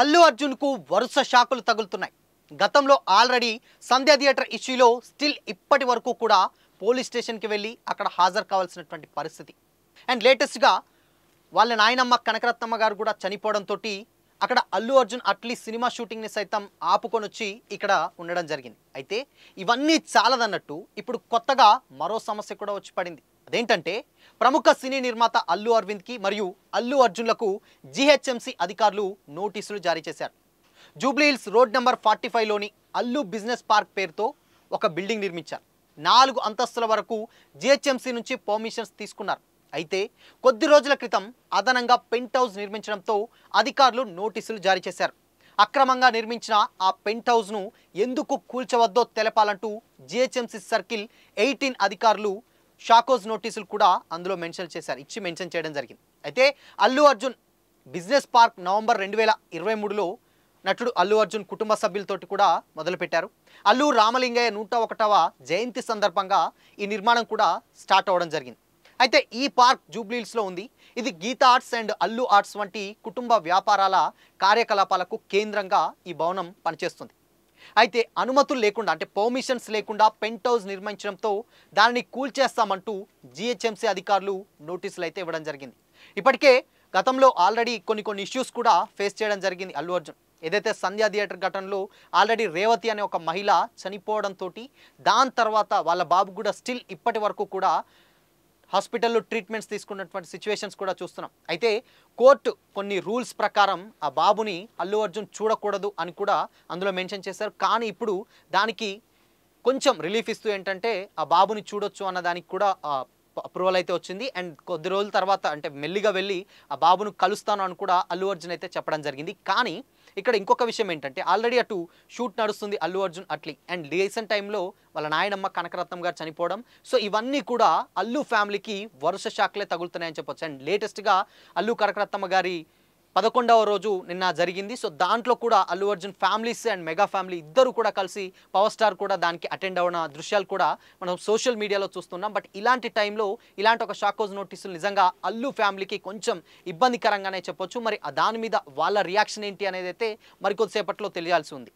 అల్లు అర్జున్కు వరుస షాకులు తగులుతున్నాయి. గతంలో ఆల్రెడీ సంధ్య థియేటర్ ఇష్యూలో స్టిల్ ఇప్పటి వరకు కూడా పోలీస్ స్టేషన్కి వెళ్ళి అక్కడ హాజరు కావాల్సినటువంటి పరిస్థితి. అండ్ లేటెస్ట్గా వాళ్ళ నాయనమ్మ కనకరత్నమ్మ గారు కూడా చనిపోవడంతో అక్కడ అల్లు అర్జున్ అట్లీస్ట్ సినిమా షూటింగ్ని సైతం ఆపుకొని వచ్చి ఇక్కడ ఉండడం జరిగింది. అయితే ఇవన్నీ చాలదన్నట్టు ఇప్పుడు కొత్తగా మరో సమస్య కూడా వచ్చి పడింది. అదేంటంటే ప్రముఖ సినీ నిర్మాత అల్లు అరవింద్కి మరియు అల్లు అర్జున్లకు జీహెచ్ఎంసీ అధికారులు నోటీసులు జారీ చేశారు. జూబ్లీహిల్స్ రోడ్ నెంబర్ 45లోని అల్లు బిజినెస్ పార్క్ పేరుతో ఒక బిల్డింగ్ నిర్మించారు. 4 అంతస్తుల వరకు జీహెచ్ఎంసీ నుంచి పర్మిషన్స్ తీసుకున్నారు. అయితే కొద్ది రోజుల క్రితం అదనంగా పెంట్ హౌస్ నిర్మించడంతో అధికారులు నోటీసులు జారీ చేశారు. అక్రమంగా నిర్మించిన ఆ పెంట్ హౌస్ను ఎందుకు కూల్చవద్దో తెలపాలంటూ జీహెచ్ఎంసీ సర్కిల్ 18 అధికారులు షాకోజ్ నోటీసులు కూడా అందులో మెన్షన్ చేయడం జరిగింది. అయితే Allu Arjun business park November 2023లో నటుడు అల్లు అర్జున్ కుటుంబ సభ్యులతోటి కూడా మొదలుపెట్టారు. అల్లు రామలింగయ్య 101వ జయంతి సందర్భంగా ఈ నిర్మాణం కూడా స్టార్ట్ అవ్వడం జరిగింది. అయితే ఈ పార్క్ జూబ్లీహిల్స్లో ఉంది. ఇది Geetha Arts and Allu Arts వంటి కుటుంబ వ్యాపారాల కార్యకలాపాలకు కేంద్రంగా ఈ భవనం పనిచేస్తుంది. అయితే అనుమతులు లేకుండా అంటే పర్మిషన్స్ లేకుండా పెంట్ హౌస్ నిర్మించడంతో దానిని కూల్చేస్తామంటూ జీహెచ్ఎంసీ అధికారులు నోటీసులు అయితే ఇవ్వడం జరిగింది. ఇప్పటికే గతంలో ఆల్రెడీ కొన్ని ఇష్యూస్ కూడా ఫేస్ చేయడం జరిగింది అల్లు అర్జున్. ఏదైతే సంధ్య థియేటర్ ఘటనలో ఆల్రెడీ రేవతి అనే ఒక మహిళ చనిపోవడంతో దాని తర్వాత వాళ్ళ బాబు కూడా స్టిల్ ఇప్పటి వరకు కూడా హాస్పిటల్లో ట్రీట్మెంట్స్ తీసుకున్నటువంటి సిచ్యువేషన్స్ కూడా చూస్తున్నాం. అయితే కోర్టు కొన్ని రూల్స్ ప్రకారం ఆ బాబుని అల్లు అర్జున్ చూడకూడదు అని కూడా అందులో మెన్షన్ చేశారు. కానీ ఇప్పుడు దానికి కొంచెం రిలీఫ్ ఇస్తూ ఏంటంటే ఆ బాబుని చూడొచ్చు అన్న దానికి కూడా అప్రూవల్ అయితే వచ్చింది. అండ్ కొద్ది రోజుల తర్వాత అంటే మెల్లిగా వెళ్ళి ఆ బాబును కలుస్తాను అని కూడా అల్లు అర్జున్ అయితే చెప్పడం జరిగింది. కానీ ఇక్కడ ఇంకొక విషయం ఏంటంటే ఆల్రెడీ అటు షూట్ నడుస్తుంది అల్లు అర్జున్ అట్లీ అండ్ రీసెంట్ టైంలో వాళ్ళ నాయనమ్మ కనకరత్నం గారు చనిపోవడం. సో ఇవన్నీ కూడా అల్లు ఫ్యామిలీకి వరుస షాక్లే తగులుతున్నాయని చెప్పొచ్చు. అండ్ లేటెస్ట్గా అల్లు కనకరత్నమ్మ గారి 11వ రోజు నిన్న జరిగింది. సో దాంట్లో కూడా Allu Arjun families and mega family ఇద్దరు కూడా కలిసి పవర్ స్టార్ కూడా దానికి అటెండ్ అవ్వన దృశ్యాలు కూడా మనం సోషల్ మీడియాలో చూస్తున్నాం. బట్ ఇలాంటి టైంలో ఇలాంటి ఒక షాకోజ్ నోటీసులు నిజంగా అల్లు ఫ్యామిలీకి కొంచెం ఇబ్బందికరంగానే చెప్పొచ్చు. మరి దాని మీద వాళ్ళ రియాక్షన్ ఏంటి అనేది అయితే మరికొద్దిసేపట్లో తెలియాల్సి ఉంది.